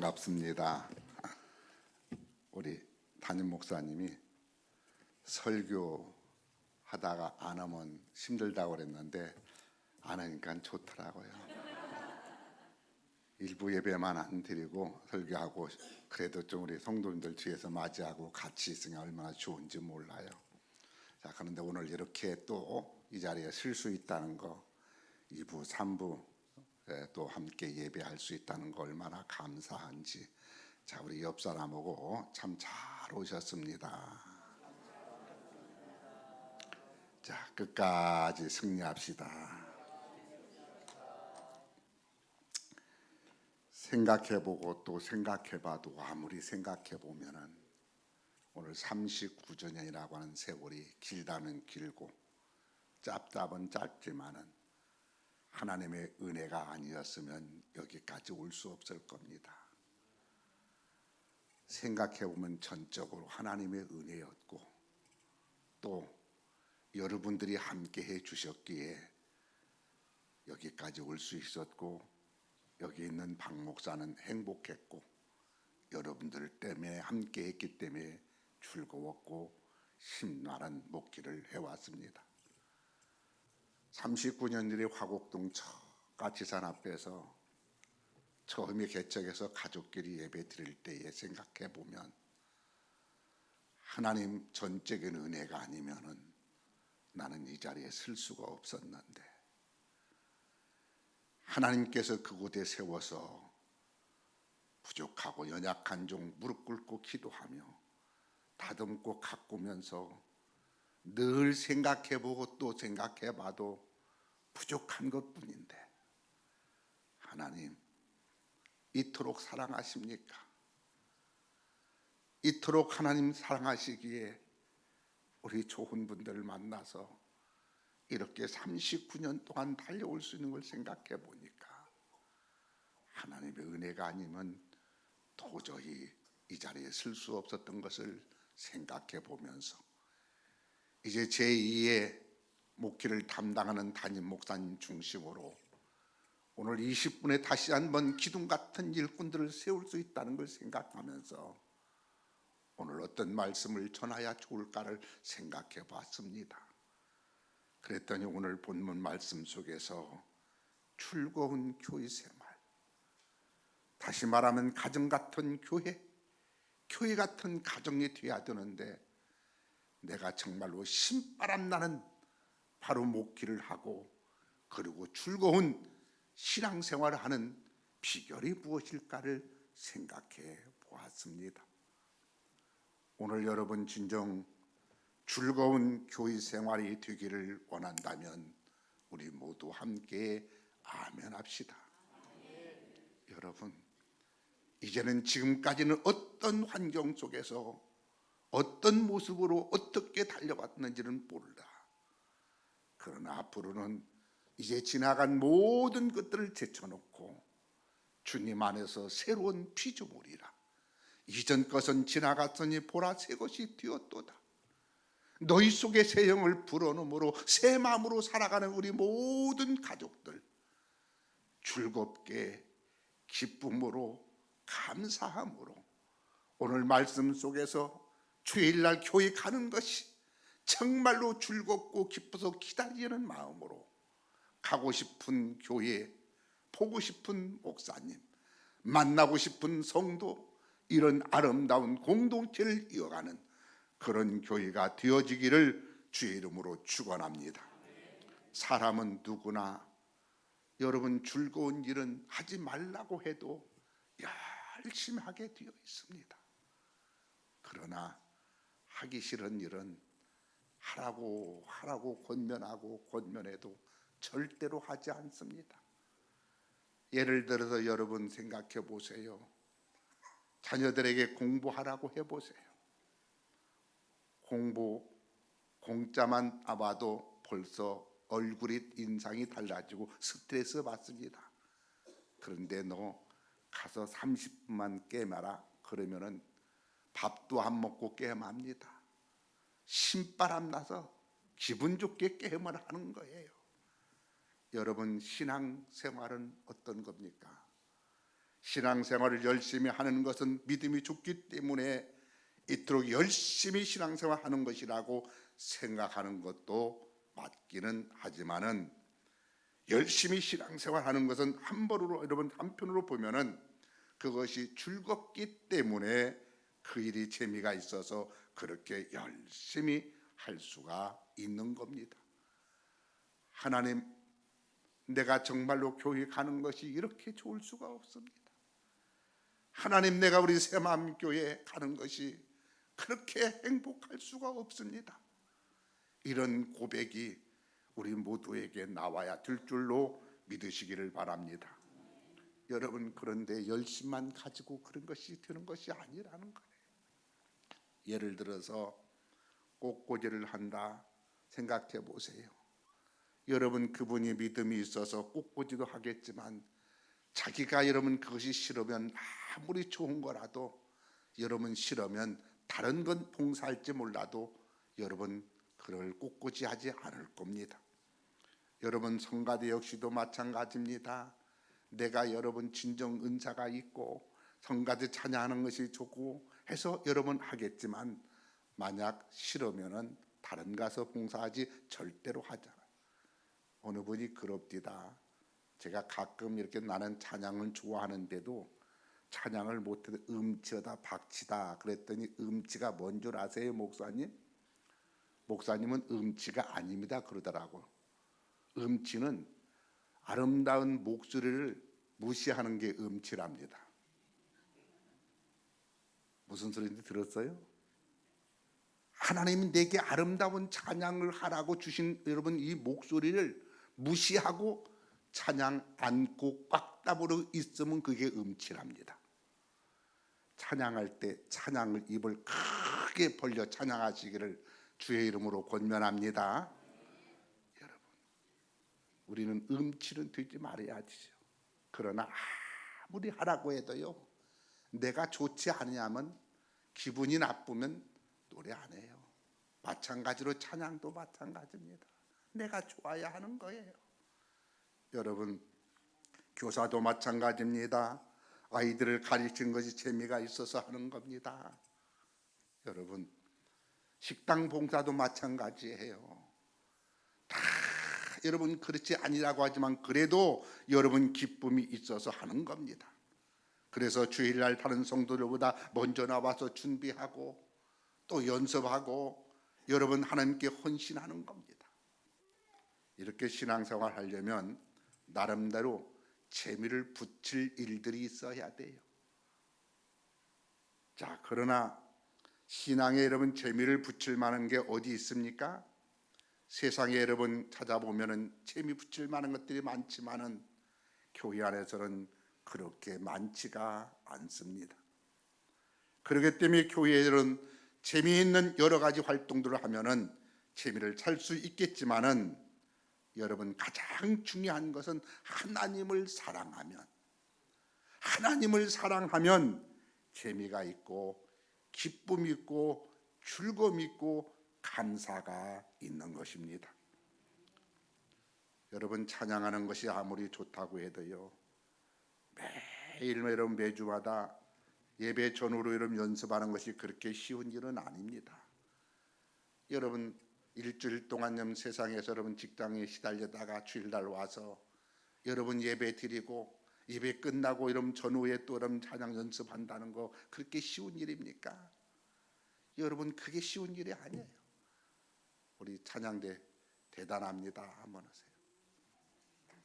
반갑습니다. 우리 담임 목사님이 설교 하다가 안 하면 힘들다고 그랬는데 안 하니까 좋더라고요. 일부 예배만 안 드리고 설교하고 그래도 좀 우리 성도님들 뒤에서 맞이하고 같이 있으니 얼마나 좋은지 몰라요. 자, 그런데 오늘 이렇게 또 이 자리에 설 수 있다는 거, 2부, 3부 또 함께 예배할 수 있다는 거 얼마나 감사한지. 자, 우리 옆 사람하고 참 잘 오셨습니다. 자, 끝까지 승리합시다. 생각해보고 또 생각해봐도 아무리 생각해보면은 오늘 39주년이라고 하는 세월이 길다면 길고 짧다면 짧지만은 하나님의 은혜가 아니었으면 여기까지 올 수 없을 겁니다. 생각해보면 전적으로 하나님의 은혜였고 또 여러분들이 함께 해 주셨기에 여기까지 올 수 있었고 여기 있는 박 목사는 행복했고 여러분들 때문에 함께 했기 때문에 즐거웠고 힘나는 목기를 해왔습니다. 39년들의 화곡동 가치산 앞에서 처음에 개척해서 가족끼리 예배 드릴 때에 생각해 보면 하나님 전적인 은혜가 아니면은 나는 이 자리에 설 수가 없었는데 하나님께서 그곳에 세워서 부족하고 연약한 종 무릎 꿇고 기도하며 다듬고 가꾸면서 늘 생각해보고 또 생각해봐도 부족한 것뿐인데 하나님 이토록 사랑하십니까? 이토록 하나님 사랑하시기에 우리 좋은 분들을 만나서 이렇게 39년 동안 달려올 수 있는 걸 생각해 보니까 하나님의 은혜가 아니면 도저히 이 자리에 설 수 없었던 것을 생각해 보면서 이제 제2의 목회를 담당하는 담임 목사님 중심으로 오늘 20분에 다시 한번 기둥 같은 일꾼들을 세울 수 있다는 걸 생각하면서 오늘 어떤 말씀을 전해야 좋을까를 생각해 봤습니다. 그랬더니 오늘 본문 말씀 속에서 즐거운 교회 생활, 다시 말하면 가정 같은 교회 같은 가정이 되어야 되는데 내가 정말로 신바람 나는 바로 목기를 하고 그리고 즐거운 신앙생활을 하는 비결이 무엇일까를 생각해 보았습니다. 오늘 여러분 진정 즐거운 교회 생활이 되기를 원한다면 우리 모두 함께 아멘 합시다. 여러분 이제는 지금까지는 어떤 환경 속에서 어떤 모습으로 어떻게 달려왔는지는 모르다. 그러나 앞으로는 이제 지나간 모든 것들을 제쳐놓고 주님 안에서 새로운 피조물이라. 이전 것은 지나갔으니 보라 새 것이 되었도다. 너희 속에 새 영을 불어넣음으로 새 마음으로 살아가는 우리 모든 가족들 즐겁게 기쁨으로 감사함으로 오늘 말씀 속에서 주일날 교회 가는 것이 정말로 즐겁고 기뻐서 기다리는 마음으로 가고 싶은 교회, 보고 싶은 목사님, 만나고 싶은 성도, 이런 아름다운 공동체를 이어가는 그런 교회가 되어지기를 주의 이름으로 축원합니다. 사람은 누구나 여러분 즐거운 일은 하지 말라고 해도 열심히 하게 되어 있습니다. 그러나 하기 싫은 일은 하라고 권면하고 권면해도 절대로 하지 않습니다. 예를 들어서 여러분 생각해 보세요. 자녀들에게 공부하라고 해보세요. 공부 공짜만 봐도 벌써 얼굴이 인상이 달라지고 스트레스 받습니다. 그런데 너 가서 30분만 게임하라 그러면은 밥도 안 먹고 게임합니다. 신바람 나서 기분 좋게 게임을 하는 거예요. 여러분 신앙생활은 어떤 겁니까? 신앙생활을 열심히 하는 것은 믿음이 좋기 때문에 이토록 열심히 신앙생활하는 것이라고 생각하는 것도 맞기는 하지만은, 열심히 신앙생활하는 것은 여러분 한편으로 보면은 그것이 즐겁기 때문에 그 일이 재미가 있어서 그렇게 열심히 할 수가 있는 겁니다. 하나님, 내가 정말로 교회 가는 것이 이렇게 좋을 수가 없습니다. 하나님, 내가 우리 새마음교회 가는 것이 그렇게 행복할 수가 없습니다. 이런 고백이 우리 모두에게 나와야 될 줄로 믿으시기를 바랍니다. 여러분, 그런데 열심만 가지고 그런 것이 되는 것이 아니라는 거예요. 예를 들어서 꽃꽂이를 한다 생각해 보세요. 여러분, 그분이 믿음이 있어서 꽃꽂이도 하겠지만 자기가 여러분 그것이 싫으면, 아무리 좋은 거라도 여러분 싫으면 다른 건 봉사할지 몰라도 여러분 그걸 꽃꽂이 하지 않을 겁니다. 여러분, 성가대 역시도 마찬가지입니다. 내가 여러분 진정 은사가 있고 성가대 찬양하는 것이 좋고 해서 여러분 하겠지만, 만약 싫으면은 다른 가서 봉사하지 절대로 하잖아요. 어느 분이 그럽디다. 제가 가끔 이렇게 나는 찬양을 좋아하는데도 찬양을 못해도 음치다 박치다 그랬더니, 음치가 뭔 줄 아세요, 목사님? 목사님은 음치가 아닙니다 그러더라고. 음치는 아름다운 목소리를 무시하는 게 음치랍니다. 무슨 소리인지 들었어요? 하나님이 내게 아름다운 찬양을 하라고 주신 여러분 이 목소리를 무시하고 찬양 안고 꽉 따부러 있으면 그게 음치랍니다. 찬양할 때 찬양을 입을 크게 벌려 찬양하시기를 주의 이름으로 권면합니다. 여러분, 우리는 음치는 되지 말아야지요. 그러나 아무리 하라고 해도요, 내가 좋지 않으면, 기분이 나쁘면 노래 안 해요. 마찬가지로 찬양도 마찬가지입니다. 내가 좋아야 하는 거예요. 여러분, 교사도 마찬가지입니다. 아이들을 가르치는 것이 재미가 있어서 하는 겁니다. 여러분, 식당 봉사도 마찬가지예요. 다 여러분 그렇지 아니라고 하지만 그래도 여러분 기쁨이 있어서 하는 겁니다. 그래서 주일날 다른 성도들보다 먼저 나와서 준비하고 또 연습하고 여러분 하나님께 헌신하는 겁니다. 이렇게 신앙생활 하려면 나름대로 재미를 붙일 일들이 있어야 돼요. 자, 그러나 신앙에 여러분 재미를 붙일 만한 게 어디 있습니까? 세상에 여러분 찾아보면은 재미 붙일 만한 것들이 많지만은 교회 안에서는 그렇게 많지가 않습니다. 그렇기 때문에 교회에는 재미있는 여러 가지 활동들을 하면은 재미를 살 수 있겠지만은, 여러분 가장 중요한 것은 하나님을 사랑하면 재미가 있고 기쁨이 있고 즐거움이 있고 감사가 있는 것입니다. 여러분, 찬양하는 것이 아무리 좋다고 해도요, 매일 여러분 매주마다 예배 전후로 여러분 연습하는 것이 그렇게 쉬운 일은 아닙니다. 여러분 일주일 동안 여러분 세상에서 여러분 직장에 시달리다가 주일날 와서 여러분 예배 드리고 예배 끝나고 여러분 전후에 또 여러분 찬양 연습한다는 거 그렇게 쉬운 일입니까? 여러분, 그게 쉬운 일이 아니에요. 우리 찬양대 대단합니다 한번 하세요.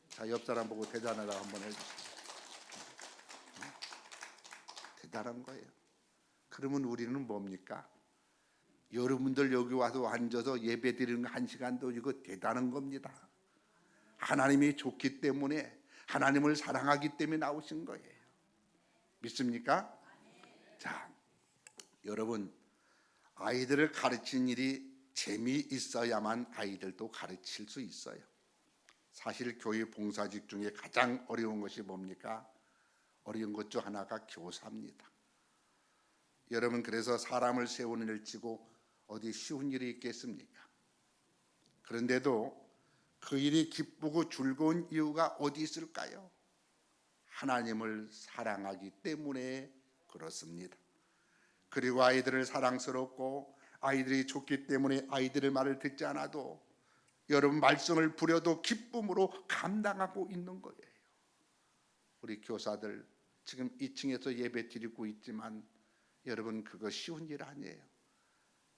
자, 옆 사람 보고 대단하다 한번 해주세요. 대단한 거예요. 그러면 우리는 뭡니까? 여러분들 여기 와서 앉아서 예배 드리는 1시간도 이거 대단한 겁니다. 하나님이 좋기 때문에, 하나님을 사랑하기 때문에 나오신 거예요. 믿습니까? 자, 여러분, 아이들을 가르치는 일이 재미있어야만 아이들도 가르칠 수 있어요. 사실 교회 봉사직 중에 가장 어려운 것이 뭡니까? 어려운 것 중 하나가 교사입니다. 여러분, 그래서 사람을 세우는 일을 치고 어디 쉬운 일이 있겠습니까? 그런데도 그 일이 기쁘고 즐거운 이유가 어디 있을까요? 하나님을 사랑하기 때문에 그렇습니다. 그리고 아이들을 사랑스럽고 아이들이 좋기 때문에 아이들의 말을 듣지 않아도 여러분 말썽을 부려도 기쁨으로 감당하고 있는 거예요. 우리 교사들 지금 2층에서 예배 드리고 있지만 여러분 그거 쉬운 일 아니에요.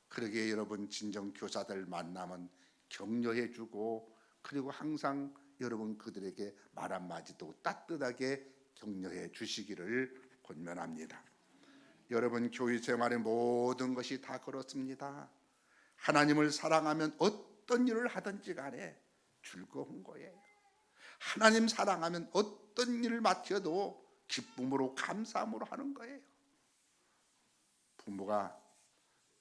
그러기에 여러분 진정 교사들 만나면 격려해주고 그리고 항상 여러분 그들에게 말 한마디도 따뜻하게 격려해 주시기를 권면합니다. 여러분 교회 생활의 모든 것이 다 그렇습니다. 하나님을 사랑하면 어떤 일을 하든지 간에 즐거운 거예요. 하나님 사랑하면 어떤 일을 맡겨도 기쁨으로 감사함으로 하는 거예요. 부모가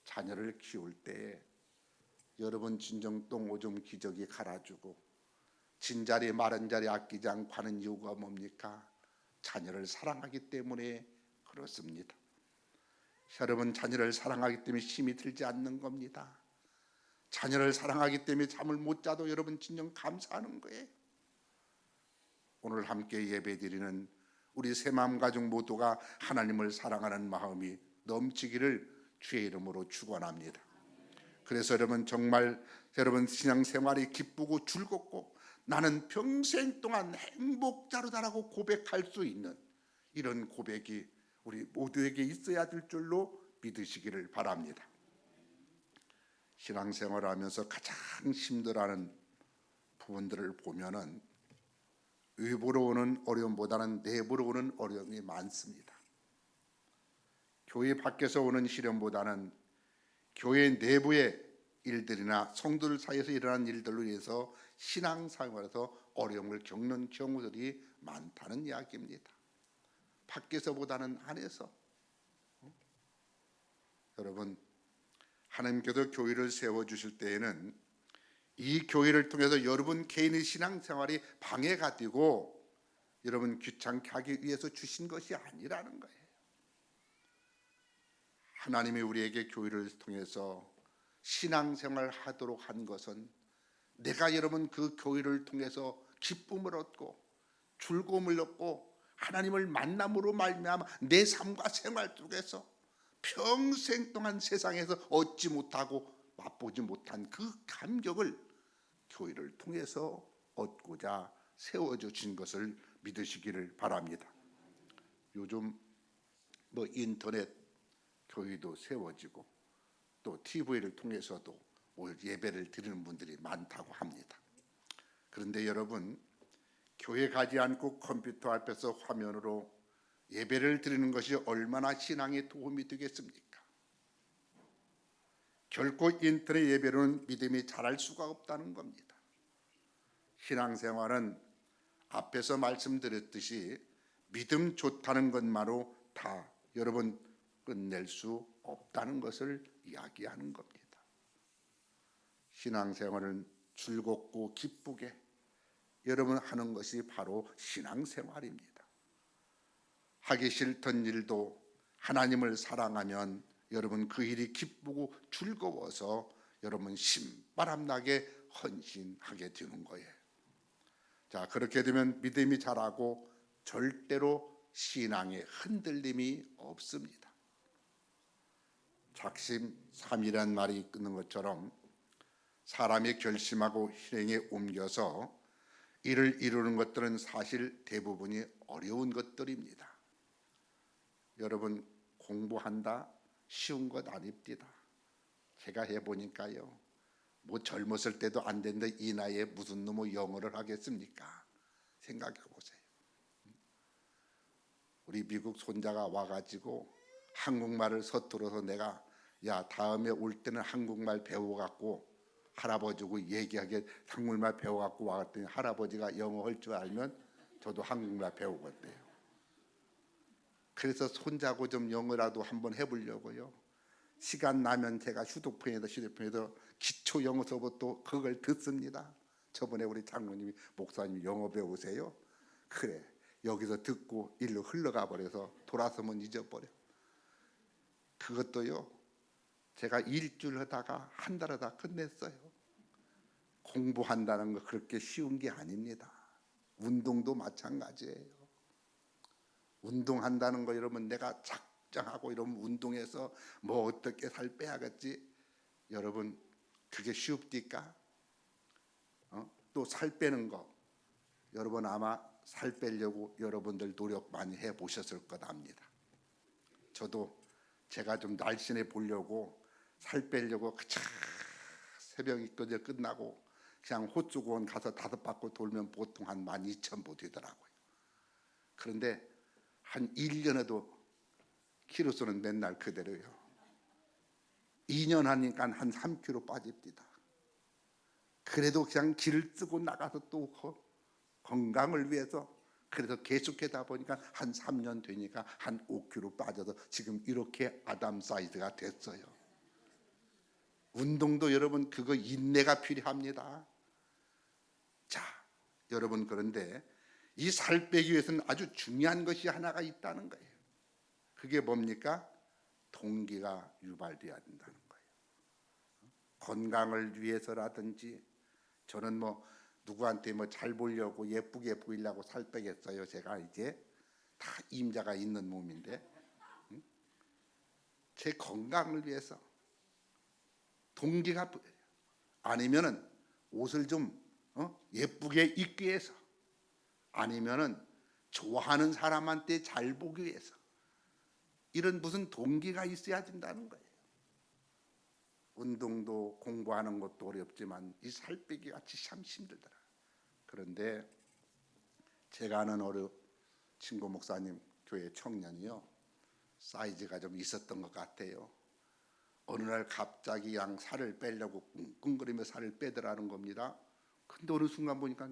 자녀를 키울 때 여러분 진정 똥 오줌 기저귀 갈아주고 진자리 마른 자리 아끼지 않고 하는 이유가 뭡니까? 자녀를 사랑하기 때문에 그렇습니다. 여러분 자녀를 사랑하기 때문에 힘이 들지 않는 겁니다. 자녀를 사랑하기 때문에 잠을 못 자도 여러분 진정 감사하는 거예요. 오늘 함께 예배드리는 우리 새마음 가족 모두가 하나님을 사랑하는 마음이 넘치기를 주의 이름으로 축원합니다. 그래서 여러분 정말 여러분 신앙생활이 기쁘고 즐겁고 나는 평생 동안 행복자로다라고 고백할 수 있는 이런 고백이 우리 모두에게 있어야 될 줄로 믿으시기를 바랍니다. 신앙생활을 하면서 가장 힘들어하는 부분들을 보면은 외부로 오는 어려움보다는 내부로 오는 어려움이 많습니다. 교회 밖에서 오는 시련보다는 교회 내부의 일들이나 성도들 사이에서 일어나는 일들로 인해서 신앙생활에서 어려움을 겪는 경우들이 많다는 이야기입니다. 밖에서보다는 안에서. 여러분 하나님께서 교회를 세워주실 때에는 이 교회를 통해서 여러분 개인의 신앙생활이 방해가 되고 여러분 귀찮게 하기 위해서 주신 것이 아니라는 거예요. 하나님이 우리에게 교회를 통해서 신앙생활을 하도록 한 것은 내가 여러분 그 교회를 통해서 기쁨을 얻고 즐거움을 얻고 하나님을 만남으로 말미암아 내 삶과 생활 속에서 평생 동안 세상에서 얻지 못하고 맛보지 못한 그 감격을 교회를 통해서 얻고자 세워주신 것을 믿으시기를 바랍니다. 요즘 인터넷 교회도 세워지고 또 TV를 통해서도 예배를 드리는 분들이 많다고 합니다. 그런데 여러분 교회 가지 않고 컴퓨터 앞에서 화면으로 예배를 드리는 것이 얼마나 신앙에 도움이 되겠습니까? 결코 인터넷 예배로는 믿음이 자랄 수가 없다는 겁니다. 신앙생활은 앞에서 말씀드렸듯이 믿음 좋다는 것만으로 다 여러분 끝낼 수 없다는 것을 이야기하는 겁니다. 신앙생활은 즐겁고 기쁘게 여러분 하는 것이 바로 신앙생활입니다. 하기 싫던 일도 하나님을 사랑하면 여러분 그 일이 기쁘고 즐거워서 여러분 신바람나게 헌신하게 되는 거예요. 자, 그렇게 되면 믿음이 자라고 절대로 신앙에 흔들림이 없습니다. 작심삼일이라는 말이 있는 것처럼 사람이 결심하고 실행에 옮겨서 이를 이루는 것들은 사실 대부분이 어려운 것들입니다. 여러분 공부한다 쉬운 것 아닙니다. 제가 해보니까요. 젊었을 때도 안 되는데 이 나이에 무슨 놈의 영어를 하겠습니까? 생각해 보세요. 우리 미국 손자가 와가지고 한국말을 서툴러서 내가 야 다음에 올 때는 한국말 배워갖고 할아버지고 얘기하게 한국말 배워갖고 와갔더니 할아버지가 영어 할 줄 알면 저도 한국말 배우겠대요. 그래서 손자고 좀 영어라도 한번 해보려고요. 시간 나면 제가 휴대폰에다 기초 영어 수업도 그걸 듣습니다. 저번에 우리 장로님이 목사님 영어 배우세요? 그래 여기서 듣고 일로 흘러가 버려서 돌아서면 잊어버려. 그것도요 제가 일주일 하다가 한 달 하다 끝냈어요. 공부한다는 거 그렇게 쉬운 게 아닙니다. 운동도 마찬가지예요. 운동한다는 거 여러분 내가 작정하고 이러면 운동해서 뭐 어떻게 살 빼야겠지? 여러분 그게 쉽디까? 또 살 빼는 거 여러분 아마 살 빼려고 여러분들 노력 많이 해보셨을 거답니다. 저도 제가 좀 날씬해 보려고 살 빼려고 새벽이 끝나고 그냥 호수공원 가서 5바퀴 돌면 보통 한 12,000보 되더라고요. 그런데 한 1년에도 키로수는 맨날 그대로요. 2년 하니까 한 3kg 빠집니다. 그래도 그냥 길을 쓰고 나가서 또 건강을 위해서 그래서 계속하다 보니까 한 3년 되니까 한 5kg 빠져서 지금 이렇게 아담 사이즈가 됐어요. 운동도 여러분 그거 인내가 필요합니다. 자, 여러분 그런데 이 살 빼기 위해서는 아주 중요한 것이 하나가 있다는 거예요. 그게 뭡니까? 동기가 유발돼야 된다는 거예요. 건강을 위해서라든지 저는 뭐 누구한테 뭐 잘 보려고 예쁘게 보이려고 살 빼겠어요. 제가 이제 다 임자가 있는 몸인데 제 건강을 위해서 동기가 아니면은 옷을 좀 예쁘게 입기 위해서 아니면은 좋아하는 사람한테 잘 보기 위해서 이런 무슨 동기가 있어야 된다는 거예요. 운동도 공부하는 것도 어렵지만 이 살 빼기 같이 참 힘들더라. 그런데 제가 아는 어느 친구 목사님 교회 청년이요 사이즈가 좀 있었던 것 같아요. 어느 날 갑자기 양 살을 빼려고 끙끙거리며 살을 빼더라는 겁니다. 근데 어느 순간 보니까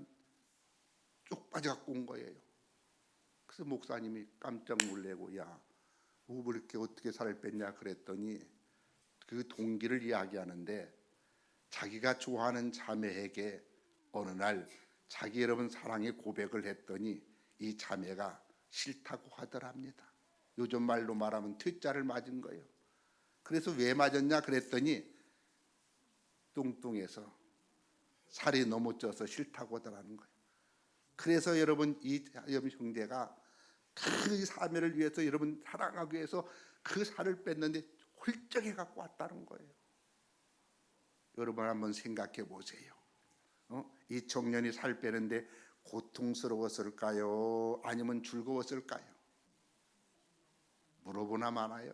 쭉 빠져갖고 온 거예요. 그래서 목사님이 깜짝 놀래고 야, 왜 이렇게 어떻게 살을 뺐냐 그랬더니 그 동기를 이야기하는데 자기가 좋아하는 자매에게 어느 날 자기 여러분 사랑의 고백을 했더니 이 자매가 싫다고 하더랍니다. 요즘 말로 말하면 퇴짜를 맞은 거예요. 그래서 왜 맞았냐 그랬더니 뚱뚱해서 살이 너무 쪄서 싫다고 하더라는 거예요. 그래서 여러분 이 형제가 그 사매를 위해서 여러분 사랑하기 위해서 그 살을 뺐는데 훌쩍해 갖고 왔다는 거예요. 여러분 한번 생각해 보세요. 이 청년이 살 빼는데 고통스러웠을까요? 아니면 즐거웠을까요? 물어보나 마나요?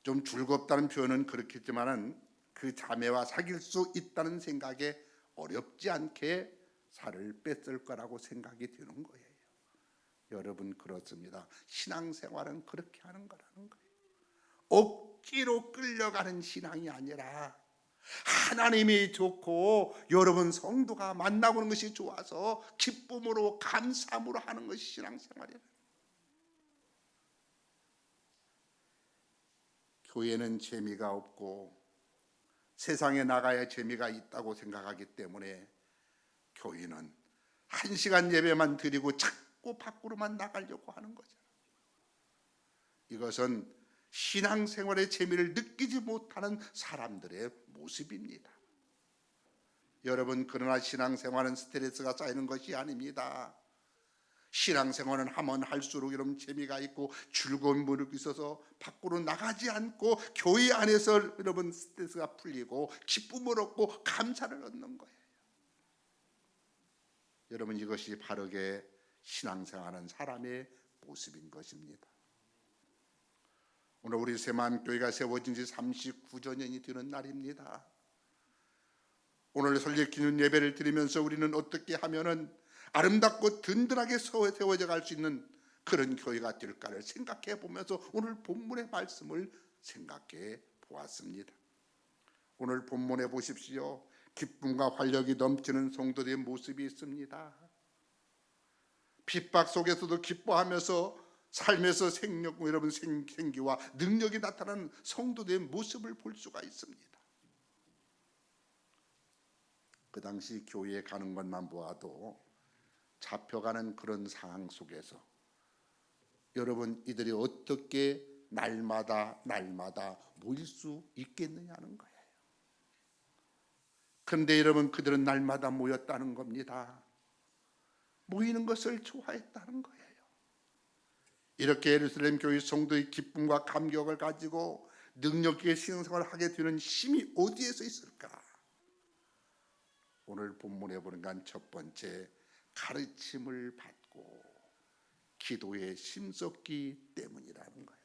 좀 즐겁다는 표현은 그렇겠지만은 그 자매와 사귈 수 있다는 생각에 어렵지 않게 살을 뺐을 거라고 생각이 드는 거예요. 여러분 그렇습니다. 신앙생활은 그렇게 하는 거라는 거예요. 억지로 끌려가는 신앙이 아니라 하나님이 좋고 여러분 성도가 만나보는 것이 좋아서 기쁨으로 감사함으로 하는 것이 신앙생활이에요. 교회는 재미가 없고 세상에 나가야 재미가 있다고 생각하기 때문에 교회는 1시간 예배만 드리고 자꾸 밖으로만 나가려고 하는 거죠. 이것은 신앙생활의 재미를 느끼지 못하는 사람들의 모습입니다. 여러분 그러나 신앙생활은 스트레스가 쌓이는 것이 아닙니다. 신앙생활은 하면 할수록 여러분 재미가 있고 즐거움이 있어서 밖으로 나가지 않고 교회 안에서 여러분 스트레스가 풀리고 기쁨을 얻고 감사를 얻는 거예요. 여러분 이것이 바르게 신앙생활하는 사람의 모습인 것입니다. 오늘 우리 새마음교회가 세워진 지 39주년이 되는 날입니다. 오늘 설립기념 예배를 드리면서 우리는 어떻게 하면은 아름답고 든든하게 세워져 갈 수 있는 그런 교회가 될까를 생각해 보면서 오늘 본문의 말씀을 생각해 보았습니다. 오늘 본문에 보십시오. 기쁨과 활력이 넘치는 성도들의 모습이 있습니다. 핍박 속에서도 기뻐하면서 삶에서 여러분 생기와 능력이 나타나는 성도들의 모습을 볼 수가 있습니다. 그 당시 교회에 가는 것만 보아도 잡혀가는 그런 상황 속에서 여러분 이들이 어떻게 날마다 모일 수 있겠느냐는 거예요. 그런데 여러분 그들은 날마다 모였다는 겁니다. 모이는 것을 좋아했다는 거예요. 이렇게 예루살렘 교회 성도의 기쁨과 감격을 가지고 능력 있게 신앙생활을 하게 되는 힘이 어디에서 있을까? 오늘 본문에 보니까 첫 번째, 가르침을 받고 기도에 힘썼기 때문이라는 거예요.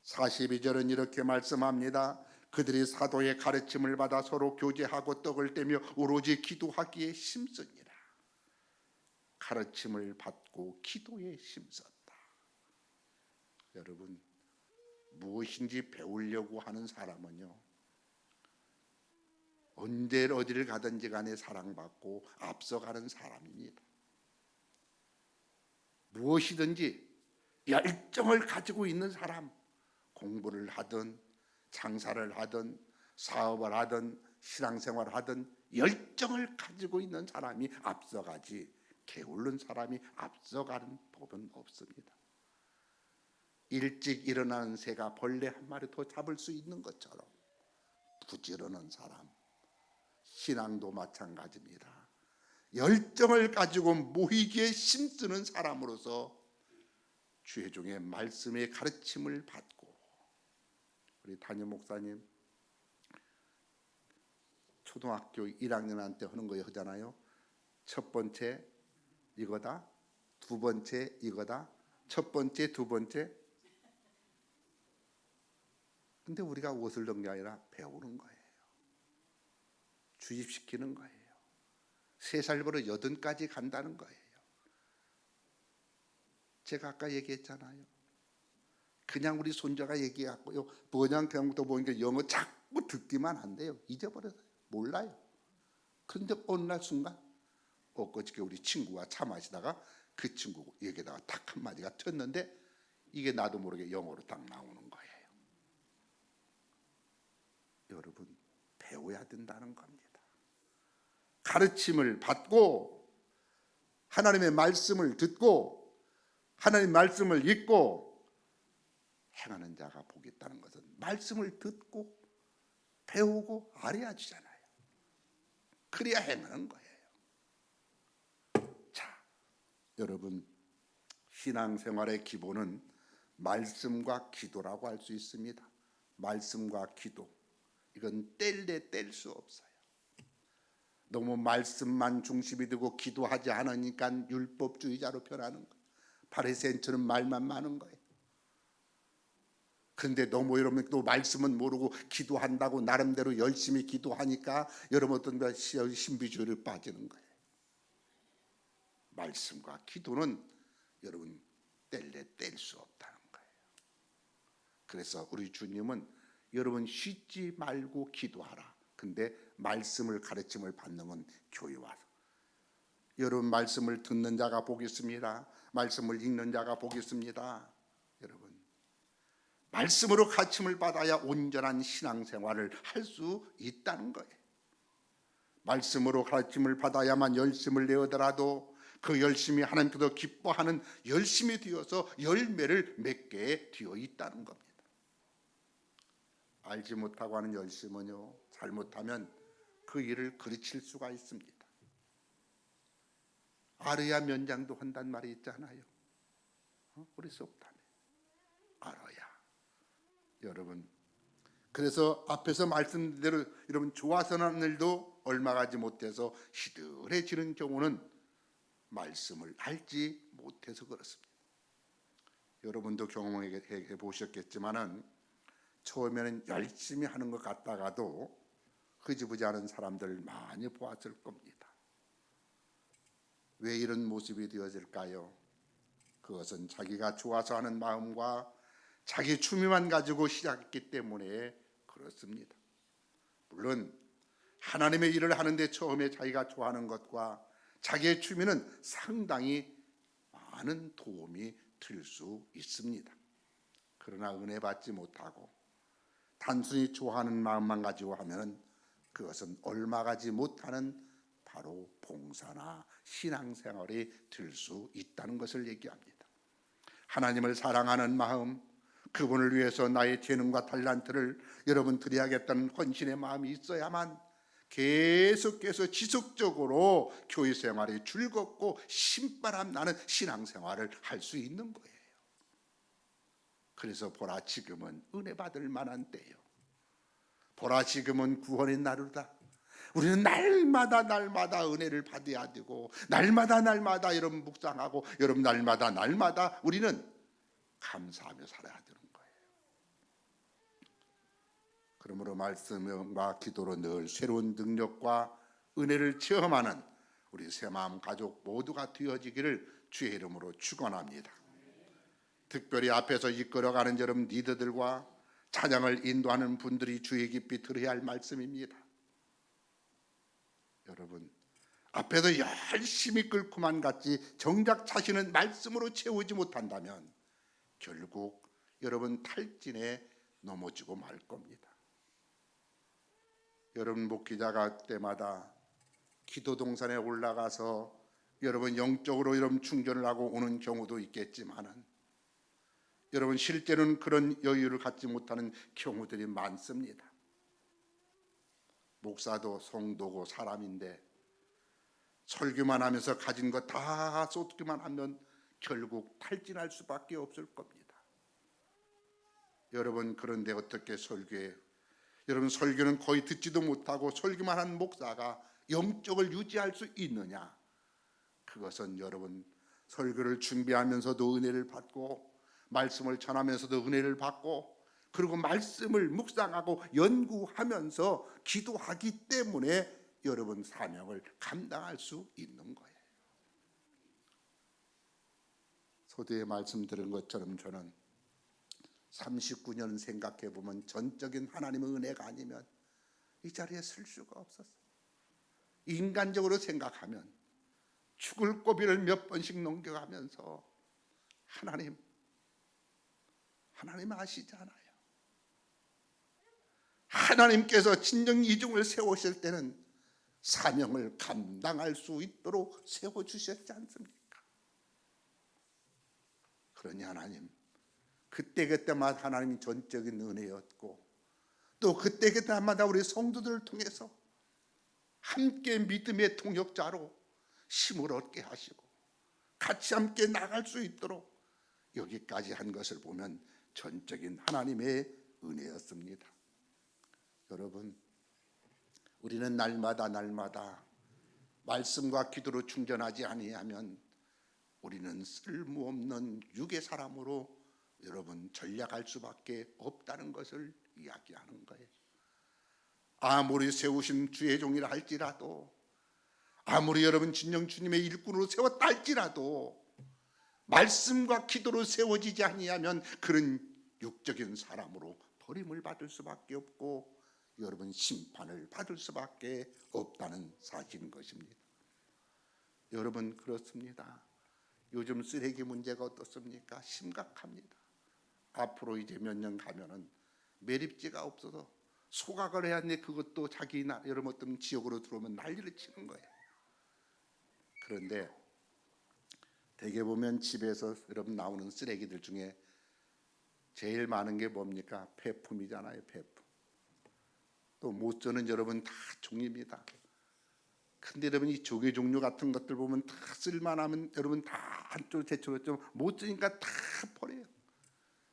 42절은 이렇게 말씀합니다. 그들이 사도의 가르침을 받아 서로 교제하고 떡을 떼며 오로지 기도하기에 힘쓰니라. 가르침을 받고 기도에 힘썼다. 여러분, 무엇인지 배우려고 하는 사람은요, 언제 어디를 가든지 간에 사랑받고 앞서가는 사람입니다. 무엇이든지 열정을 가지고 있는 사람, 공부를 하든 장사를 하든 사업을 하든 신앙생활을 하든 열정을 가지고 있는 사람이 앞서가지 게으른 사람이 앞서가는 법은 없습니다. 일찍 일어나는 새가 벌레 한 마리 더 잡을 수 있는 것처럼 부지런한 사람, 신앙도 마찬가지입니다. 열정을 가지고 모이기에 힘쓰는 사람으로서 주의종의 말씀의 가르침을 받고, 우리 담임 목사님 초등학교 1학년한테 하는 거 하잖아요. 첫 번째 이거다, 두 번째 이거다, 첫 번째 두 번째. 근데 우리가 옷을 넣는 게 아니라 배우는 거예요. 주입시키는 거예요. 3살부터 8까지 간다는 거예요. 제가 아까 얘기했잖아요. 그냥 우리 손자가 얘기하고요, 번역경도 보니까 영어 자꾸 듣기만 한대요. 잊어버려서요. 몰라요. 그런데 어느 날 순간 엊그저께 우리 친구가 차 마시다가 그 친구 얘기에다가 딱 한마디가 튀었는데 이게 나도 모르게 영어로 딱 나오는 거예요. 여러분, 배워야 된다는 겁니다. 가르침을 받고 하나님의 말씀을 듣고 하나님의 말씀을 읽고 행하는 자가 복이 있다는 것은 말씀을 듣고 배우고 알아야 주잖아요. 그래야 행하는 거예요. 자, 여러분, 신앙생활의 기본은 말씀과 기도라고 할 수 있습니다. 말씀과 기도, 이건 뗄래 뗄 수 없어요. 너무 말씀만 중심이 되고 기도하지 않으니까 율법주의자로 변하는 거예요. 바리새인처럼 말만 많은 거예요. 그런데 너무 여러분 또 말씀은 모르고 기도한다고 나름대로 열심히 기도하니까 여러분 어떤 신비주의를 빠지는 거예요. 말씀과 기도는 여러분 뗄래 뗄 수 없다는 거예요. 그래서 우리 주님은 여러분 쉬지 말고 기도하라. 근데 말씀을 가르침을 받는 건 교회 와서. 여러분 말씀을 듣는 자가 복이 있습니다. 말씀을 읽는 자가 복이 있습니다. 여러분 말씀으로 가르침을 받아야 온전한 신앙생활을 할 수 있다는 거예요. 말씀으로 가르침을 받아야만 열심을 내어더라도 그 열심이 하나님께서 기뻐하는 열심이 되어서 열매를 맺게 되어 있다는 겁니다. 알지 못하고 하는 열심은요, 잘못하면 그 일을 그르칠 수가 있습니다. 알아야 면장도 한단 말이 있잖아요. 우리 속담에 알아야. 여러분, 그래서 앞에서 말씀드린 대로 여러분 좋아서 하는 일도 얼마 가지 못해서 시들해지는 경우는 말씀을 알지 못해서 그렇습니다. 여러분도 경험해 보셨겠지만은 처음에는 열심히 하는 것 같다가도 흐지부지 않은 사람들 많이 보았을 겁니다. 왜 이런 모습이 되어질까요? 그것은 자기가 좋아서 하는 마음과 자기 취미만 가지고 시작했기 때문에 그렇습니다. 물론 하나님의 일을 하는데 처음에 자기가 좋아하는 것과 자기의 취미는 상당히 많은 도움이 될 수 있습니다. 그러나 은혜 받지 못하고 단순히 좋아하는 마음만 가지고 하면 그것은 얼마 가지 못하는 바로 봉사나 신앙생활이 될 수 있다는 것을 얘기합니다. 하나님을 사랑하는 마음, 그분을 위해서 나의 재능과 달란트를 여러분 드려야겠다는 헌신의 마음이 있어야만 계속해서 지속적으로 교회 생활이 즐겁고 신바람 나는 신앙생활을 할 수 있는 거예요. 그래서 보라, 지금은 은혜 받을 만한 때요. 보라, 지금은 구원의 날이다. 우리는 날마다 은혜를 받아야 되고, 날마다 여러분 묵상하고, 여러분 날마다 우리는 감사하며 살아야 되는 거예요. 그러므로 말씀과 기도로 늘 새로운 능력과 은혜를 체험하는 우리 새마음 가족 모두가 되어지기를 주의 이름으로 축원합니다. 특별히 앞에서 이끌어가는 여러분 리더들과 찬양을 인도하는 분들이 주의 깊이 들어야 할 말씀입니다. 여러분, 앞에서 열심히 끌고만 갔지 정작 자신은 말씀으로 채우지 못한다면 결국 여러분 탈진에 넘어지고 말 겁니다. 여러분 목기자가 때마다 기도 동산에 올라가서 여러분 영적으로 여러분 충전을 하고 오는 경우도 있겠지만은 여러분 실제로는 그런 여유를 갖지 못하는 경우들이 많습니다. 목사도 성도고 사람인데 설교만 하면서 가진 거 다 쏟기만 하면 결국 탈진할 수밖에 없을 겁니다. 여러분, 그런데 어떻게 설교해요? 여러분, 설교는 거의 듣지도 못하고 설교만 한 목사가 영적을 유지할 수 있느냐? 그것은 여러분 설교를 준비하면서도 은혜를 받고 말씀을 전하면서도 은혜를 받고 그리고 말씀을 묵상하고 연구하면서 기도하기 때문에 여러분 사명을 감당할 수 있는 거예요. 소두에 말씀 들은 것처럼 저는 39년 생각해 보면 전적인 하나님의 은혜가 아니면 이 자리에 설 수가 없었어요. 인간적으로 생각하면 죽을 고비를 몇 번씩 넘겨가면서 하나님 아시잖아요. 하나님께서 진정 이중을 세우실 때는 사명을 감당할 수 있도록 세워주셨지 않습니까? 그러니 하나님, 그때마다 하나님이 전적인 은혜였고 또 그때마다 우리 성도들을 통해서 함께 믿음의 동역자로 힘을 얻게 하시고 같이 함께 나갈 수 있도록 여기까지 한 것을 보면 전적인 하나님의 은혜였습니다. 여러분, 우리는 날마다 말씀과 기도로 충전하지 아니하면 우리는 쓸모없는 육의 사람으로 여러분 전략할 수밖에 없다는 것을 이야기하는 거예요. 아무리 세우신 주의 종이라 할지라도, 아무리 여러분 진정 주님의 일꾼으로 세웠다 할지라도 말씀과 기도로 세워지지 아니하면 그런 육적인 사람으로 버림을 받을 수밖에 없고 여러분 심판을 받을 수밖에 없다는 사실인 것입니다. 여러분, 그렇습니다. 요즘 쓰레기 문제가 어떻습니까? 심각합니다. 앞으로 이제 몇 년 가면은 매립지가 없어서 소각을 해야 하는데 그것도 자기 여러분 어떤 지역으로 들어오면 난리를 치는 거예요. 그런데 대개 보면 집에서 여러분 나오는 쓰레기들 중에 제일 많은 게 뭡니까? 폐품이잖아요. 폐품. 또 못전은 여러분 다 종입니다. 근데 여러분 이 조개 종류 같은 것들 보면 다 쓸만하면 여러분 다 한쪽 제초로 좀 못 쓰니까 다 버려요.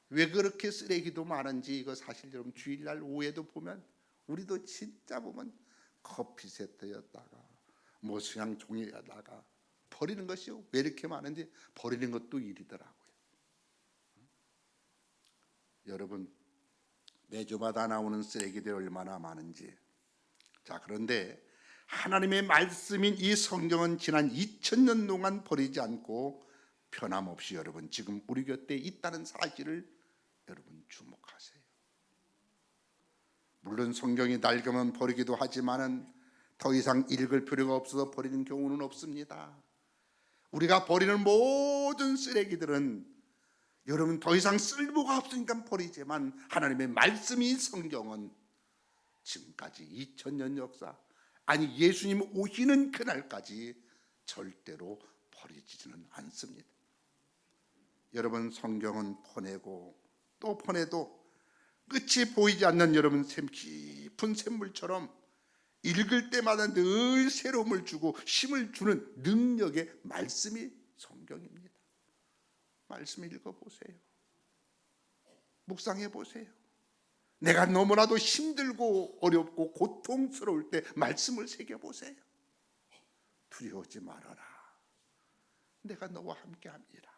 왜 그렇게 쓰레기도 많은지 이거 사실 여러분 주일날 오후에도 보면 우리도 진짜 보면 커피 세트였다가 뭐 수양 종이에다가 버리는 것이요. 왜 이렇게 많은지 버리는 것도 일이더라고요. 여러분, 매주마다 나오는 쓰레기들이 얼마나 많은지. 자, 그런데 하나님의 말씀인 이 성경은 지난 2000년 동안 버리지 않고 변함없이 여러분 지금 우리 곁에 있다는 사실을 여러분 주목하세요. 물론 성경이 낡으면 버리기도 하지만은 더 이상 읽을 필요가 없어서 버리는 경우는 없습니다. 우리가 버리는 모든 쓰레기들은 여러분 더 이상 쓸모가 없으니까 버리지만 하나님의 말씀인 성경은 지금까지 2000년 역사, 아니 예수님 오시는 그날까지 절대로 버리지는 않습니다. 여러분, 성경은 퍼내고 또 퍼내도 끝이 보이지 않는 여러분 깊은 샘물처럼 읽을 때마다 늘 새로움을 주고 힘을 주는 능력의 말씀이 성경입니다. 말씀 읽어보세요. 묵상해 보세요. 내가 너무나도 힘들고 어렵고 고통스러울 때 말씀을 새겨보세요. 두려워하지 말아라. 내가 너와 함께합니다.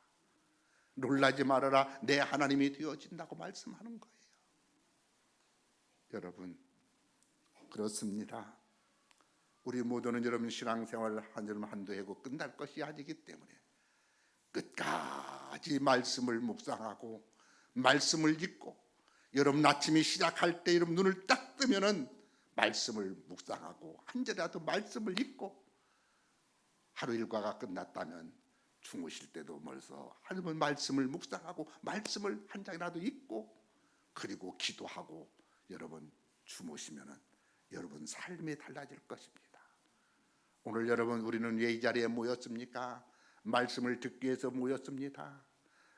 놀라지 말아라. 내 하나님이 되어진다고 말씀하는 거예요. 여러분, 그렇습니다. 우리 모두는 여러분 신앙생활을 한두 해고 끝날 것이 아니기 때문에 끝까지 말씀을 묵상하고 말씀을 읽고, 여러분 아침이 시작할 때 여러분 눈을 딱 뜨면은 말씀을 묵상하고 한 절이라도 말씀을 읽고, 하루 일과가 끝났다면 주무실 때도 벌써 하루는 말씀을 묵상하고 말씀을 한 장이라도 읽고, 그리고 기도하고 여러분 주무시면은 여러분 삶이 달라질 것입니다. 오늘 여러분 우리는 왜 이 자리에 모였습니까? 말씀을 듣기 위해서 모였습니다.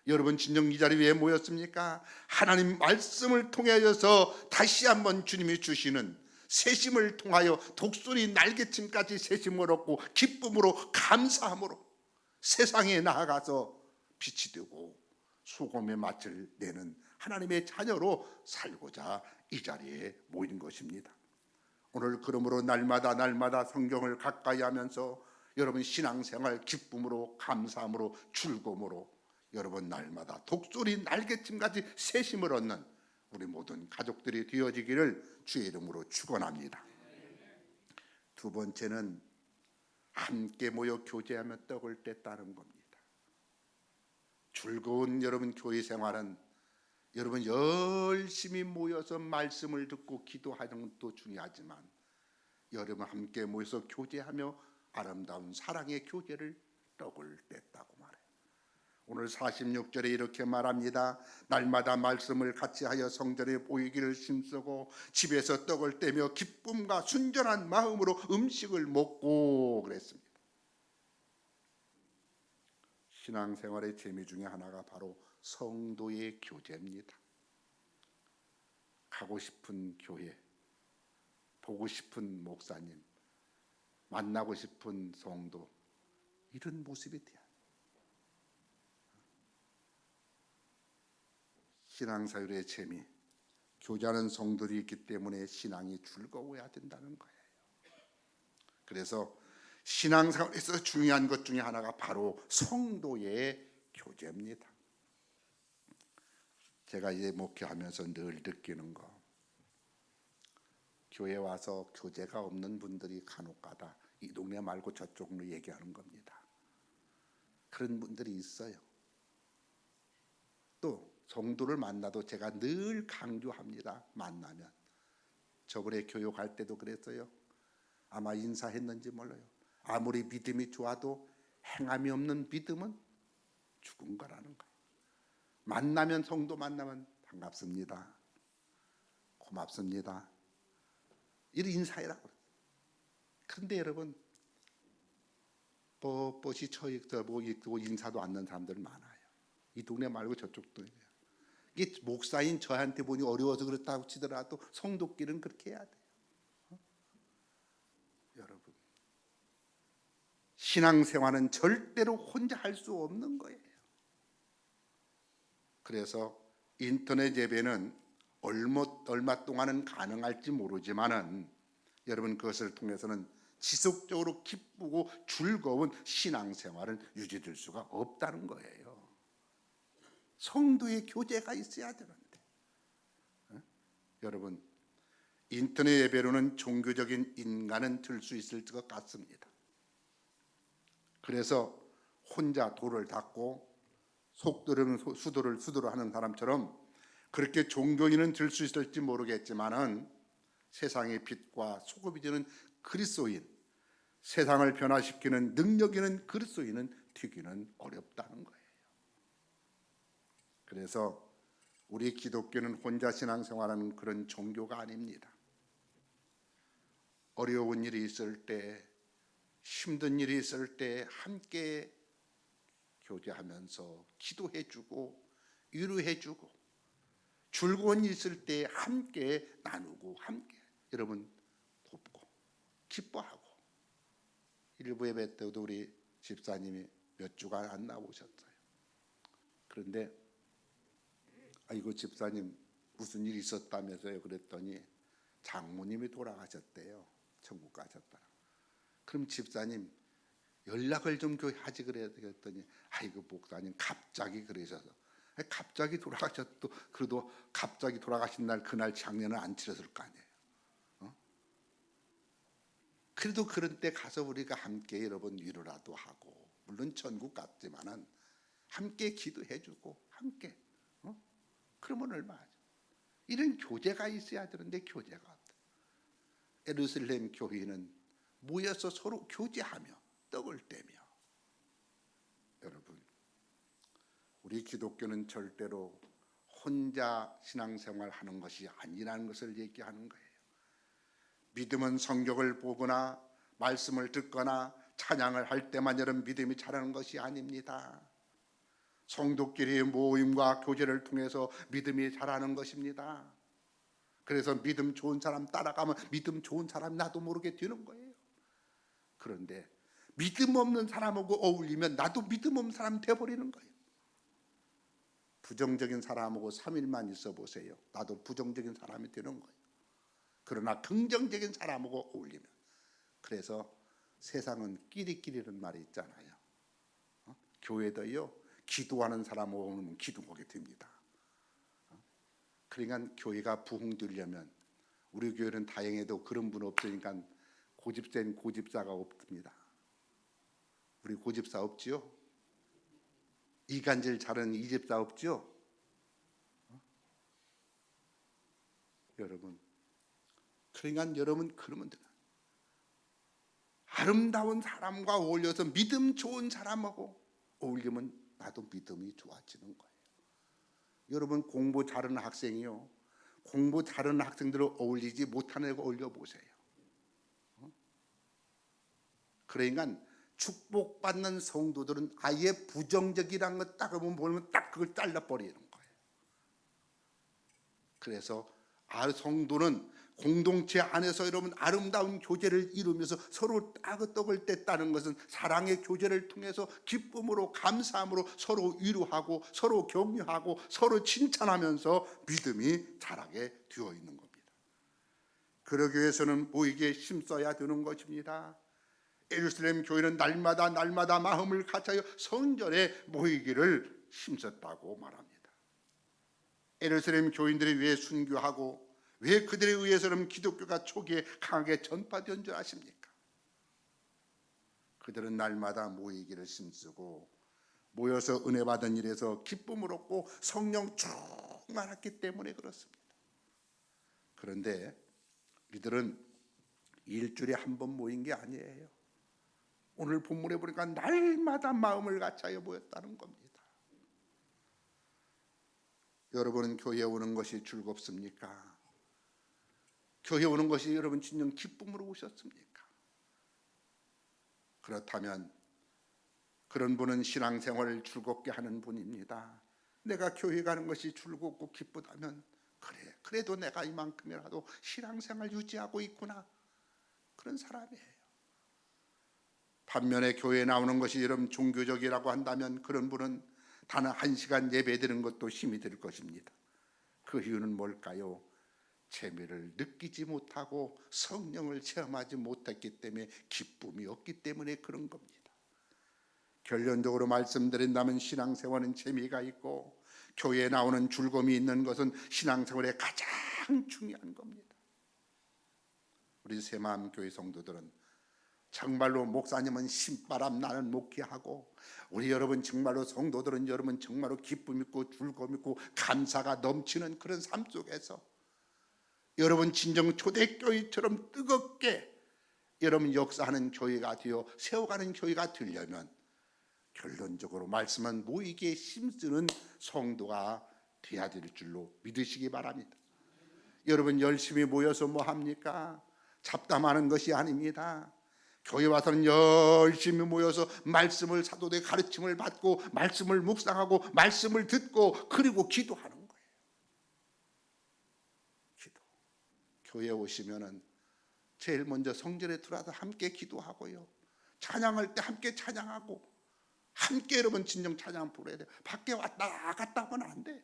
여러분 진정 이 자리에 왜 모였습니까? 하나님 말씀을 통하여서 다시 한번 주님이 주시는 새심을 통하여 독수리 날개침까지 새심을 얻고 기쁨으로 감사함으로 세상에 나아가서 빛이 되고 소금의 맛을 내는 하나님의 자녀로 살고자 이 자리에 모인 것입니다. 오늘 그러므로 날마다 성경을 가까이 하면서 여러분 신앙생활 기쁨으로 감사함으로 즐거움으로 여러분 날마다 독수리 날개침같이 새심을 얻는 우리 모든 가족들이 되어지기를 주의 이름으로 축원합니다. 두 번째는 함께 모여 교제하며 떡을 뗐다는 겁니다. 즐거운 여러분 교회 생활은 여러분 열심히 모여서 말씀을 듣고 기도하는 것도 중요하지만 여러분 함께 모여서 교제하며 아름다운 사랑의 교제를 떡을 뗐다고 말해요. 오늘 46절에 이렇게 말합니다. 날마다 말씀을 같이 하여 성전에 모이기를 힘쓰고 집에서 떡을 떼며 기쁨과 순전한 마음으로 음식을 먹고 그랬습니다. 신앙생활의 재미 중에 하나가 바로 성도의 교제입니다. 가고 싶은 교회, 보고 싶은 목사님, 만나고 싶은 성도, 이런 모습이 돼야 돼요. 신앙생활의 재미, 교제하는 성도들이 있기 때문에 신앙이 즐거워야 된다는 거예요. 그래서 신앙생활에서 중요한 것 중에 하나가 바로 성도의 교제입니다. 제가 이제 목회하면서 늘 느끼는 거, 교회 와서 교제가 없는 분들이 간혹가다 이 동네 말고 저쪽으로 얘기하는 겁니다. 그런 분들이 있어요. 또 성도를 만나도 제가 늘 강조합니다. 만나면 저번에 교육할 때도 그랬어요. 아마 인사했는지 몰라요. 아무리 믿음이 좋아도 행함이 없는 믿음은 죽은 거라는 거예요. 만나면 성도 만나면 반갑습니다. 고맙습니다. 이런 인사해라. 그런데 여러분 뻣뻣이 처있고 있고 인사도 않는 사람들 많아요. 이 동네 말고 저쪽 동네. 이게 목사인 저한테 보니 어려워서 그렇다고 치더라도 성도끼리는 그렇게 해야 돼요. 여러분 신앙생활은 절대로 혼자 할 수 없는 거예요. 그래서 인터넷 예배는 얼마 동안은 가능할지 모르지만은 여러분 그것을 통해서는 지속적으로 기쁘고 즐거운 신앙생활은 유지될 수가 없다는 거예요. 성도의 교제가 있어야 되는데 여러분 인터넷 예배로는 종교적인 인간은 들 수 있을 것 같습니다. 그래서 혼자 돌을 닦고 수도를 하는 사람처럼 그렇게 종교인은 들 수 있을지 모르겠지만은 세상의 빛과 소금이 되는 그리스도인, 세상을 변화시키는 능력 있는 그리스도인은 되기는 어렵다는 거예요. 그래서 우리 기독교는 혼자 신앙생활하는 그런 종교가 아닙니다. 어려운 일이 있을 때, 힘든 일이 있을 때 함께 교제하면서 기도해주고 위로해주고 즐거운 일 있을 때 함께 나누고 함께 여러분 돕고 기뻐하고, 일부 예배 때도 우리 집사님이 몇 주간 안 나오셨어요. 그런데 아이고 집사님 무슨 일이 있었다면서요? 그랬더니 장모님이 돌아가셨대요. 천국 가셨다. 그럼 집사님 연락을 좀 하지 그래야 되겠더니 아이고 목사님 갑자기 그러셔서, 갑자기 돌아가셨도 그래도 갑자기 돌아가신 날 그날 장례는 안 치렀을 거 아니에요. 그래도 그런 때 가서 우리가 함께 여러분 위로라도 하고, 물론 천국 같지만은 함께 기도해주고 함께 그러면 얼마죠? 이런 교제가 있어야 되는데 교제가 없다. 예루살렘 교회는 모여서 서로 교제하며 떡을 떼며, 여러분 우리 기독교는 절대로 혼자 신앙생활 하는 것이 아니라는 것을 얘기하는 거예요. 믿음은 성경을 보거나 말씀을 듣거나 찬양을 할 때만 여러분 믿음이 자라는 것이 아닙니다. 성도끼리의 모임과 교제를 통해서 믿음이 자라는 것입니다. 그래서 믿음 좋은 사람 따라가면 믿음 좋은 사람 나도 모르게 되는 거예요. 그런데 믿음 없는 사람하고 어울리면 나도 믿음 없는 사람 돼버리는 거예요. 부정적인 사람하고 3일만 있어 보세요. 나도 부정적인 사람이 되는 거예요. 그러나 긍정적인 사람하고 어울리면, 그래서 세상은 끼리끼리는 말이 있잖아요. 교회도요 기도하는 사람하고 오면 기도하게 됩니다. 그러니까 교회가 부흥되려면, 우리 교회는 다행히도 그런 분 없으니까 고집센 고집사가 없습니다. 우리 고집사 없지요? 이간질 잘하는 이집사 없지요? 여러분, 그러니까 여러분 그러면 돼요. 아름다운 사람과 어울려서 믿음 좋은 사람하고 어울리면 나도 믿음이 좋아지는 거예요. 여러분 공부 잘하는 학생이요, 공부 잘하는 학생들을 어울리지 못하는 애가 어울려 보세요. 그러니까 축복받는 성도들은 아예 부정적이라는 거 딱 보면 딱 그걸 잘라버리는 거예요. 그래서 성도는 공동체 안에서 여러분 아름다운 교제를 이루면서 서로 떡을 뗐다는 것은 사랑의 교제를 통해서 기쁨으로 감사함으로 서로 위로하고 서로 격려하고 서로 칭찬하면서 믿음이 자라게 되어 있는 겁니다. 그러기 위해서는 모이게 힘써야 되는 것입니다. 예루살렘 교회는 날마다 마음을 같이하여 성전에 모이기를 힘썼다고 말합니다. 예루살렘 교인들이 왜 순교하고 왜 그들에 의해서는 기독교가 초기에 강하게 전파된 줄 아십니까? 그들은 날마다 모이기를 힘쓰고 모여서 은혜 받은 일에서 기쁨을 얻고 성령 충만했기 때문에 그렇습니다. 그런데 이들은 일주일에 한 번 모인 게 아니에요. 오늘 본문에 보니까 날마다 마음을 같이하여 모였다는 겁니다. 여러분은 교회에 오는 것이 즐겁습니까? 교회에 오는 것이 여러분 진정 기쁨으로 오셨습니까? 그렇다면 그런 분은 신앙생활을 즐겁게 하는 분입니다. 내가 교회 가는 것이 즐겁고 기쁘다면 그래도 내가 이만큼이라도 신앙생활 유지하고 있구나, 그런 사람이에요. 반면에 교회에 나오는 것이 여러분 종교적이라고 한다면 그런 분은 단 1시간 예배드리는 것도 힘이 들 것입니다. 그 이유는 뭘까요? 재미를 느끼지 못하고 성령을 체험하지 못했기 때문에, 기쁨이 없기 때문에 그런 겁니다. 결론적으로 말씀드린다면 신앙생활은 재미가 있고 교회에 나오는 즐거움이 있는 것은 신앙생활의 가장 중요한 겁니다. 우리 새마음교회 성도들은 정말로 목사님은 신바람 나는 목회하고, 우리 여러분 정말로 성도들은 여러분 정말로 기쁨 있고 즐거움 있고 감사가 넘치는 그런 삶 속에서 여러분 진정 초대교회처럼 뜨겁게 여러분 역사하는 교회가 되어 세워가는 교회가 되려면 결론적으로 말씀은 모이기에 힘쓰는 성도가 되어야 될 줄로 믿으시기 바랍니다. 여러분 열심히 모여서 뭐 합니까? 잡담하는 것이 아닙니다. 교회 와서는 열심히 모여서 말씀을, 사도들의 가르침을 받고 말씀을 묵상하고 말씀을 듣고 그리고 기도하는 거예요. 기도. 교회에 오시면은 제일 먼저 성전에 들어와서 함께 기도하고요. 찬양할 때 함께 찬양하고 함께 여러분 진정 찬양 부르야 돼요. 밖에 왔다 갔다 하면 안 돼요.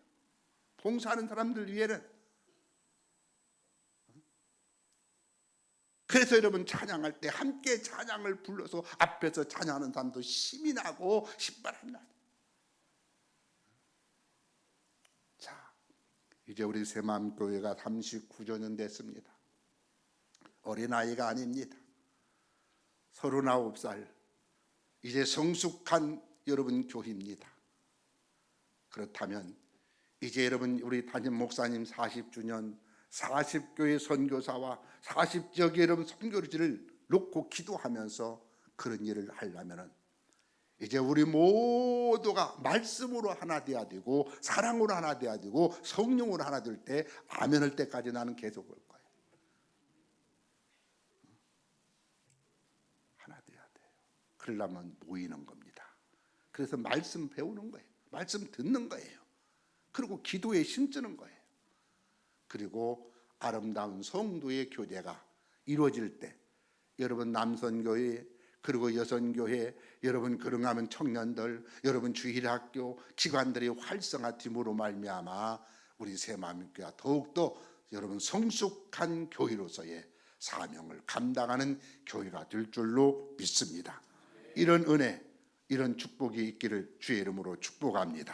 봉사하는 사람들 위해는. 그래서 여러분 찬양할 때 함께 찬양을 불러서 앞에서 찬양하는 사람도 힘이 나고 신바람 나요. 자, 이제 우리 새마음교회가 39주년 됐습니다. 어린아이가 아닙니다. 39살 이제 성숙한 여러분 교회입니다. 그렇다면 이제 여러분 우리 담임 목사님 40주년 40교회 선교사와 40지역의 여러분 선교지를 놓고 기도하면서 그런 일을 하려면 이제 우리 모두가 말씀으로 하나 돼야 되고 사랑으로 하나 돼야 되고 성령으로 하나 될 때 아멘할 때까지 나는 계속 올 거예요. 하나 돼야 돼요. 그러려면 모이는 겁니다. 그래서 말씀 배우는 거예요. 말씀 듣는 거예요. 그리고 기도에 힘쓰는 거예요. 그리고 아름다운 성도의 교제가 이루어질 때 여러분 남선교회 그리고 여선교회 여러분 그릉하면 청년들 여러분 주일학교 기관들이 활성화됨으로 말미암아 우리 새마음교회가 더욱더 여러분 성숙한 교회로서의 사명을 감당하는 교회가 될 줄로 믿습니다. 이런 은혜 이런 축복이 있기를 주의 이름으로 축복합니다.